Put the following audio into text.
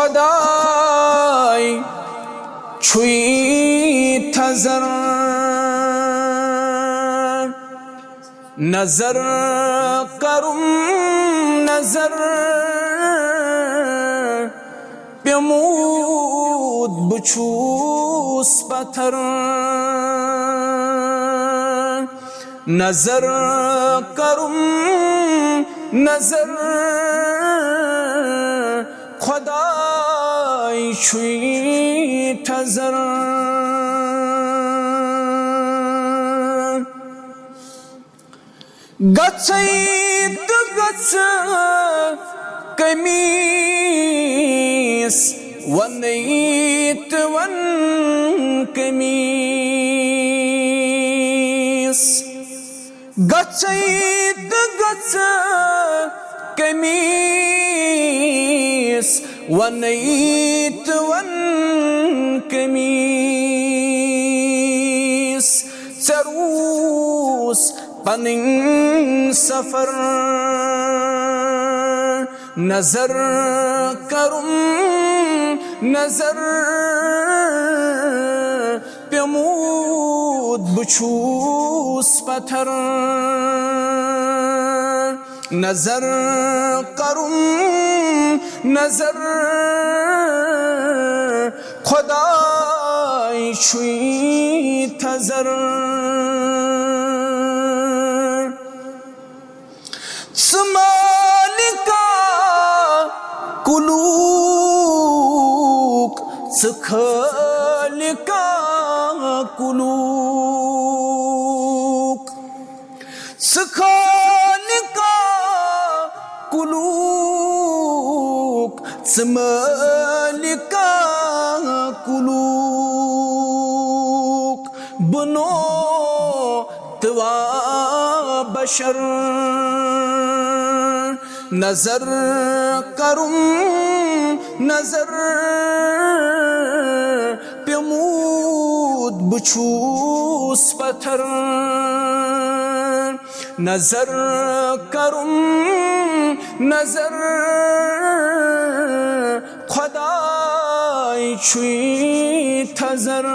खुदाई छुई थजर नजर करुम नजर प्यमूद बछूस पत्थर नजर करुम नजर खुदाई छुई थजर गच्छैत गच्छ कमीस वनैत वन कमीस गच्छैत गच्छ कमीस वनैत वन कमीस चरूस पनिंग सफर नजर करुम नजर प्यमूद बछूस पत्थर नजर करुम नजर खुदाई छुई थजर मालिका कुलूक खालिका कुलूक खालिका कुलूक मालिका कुलूक बनो तवा बशर नजर करुम नजर प्यमूद बछूस पत्थर नजर करुम नजर खुदाई छुई थजर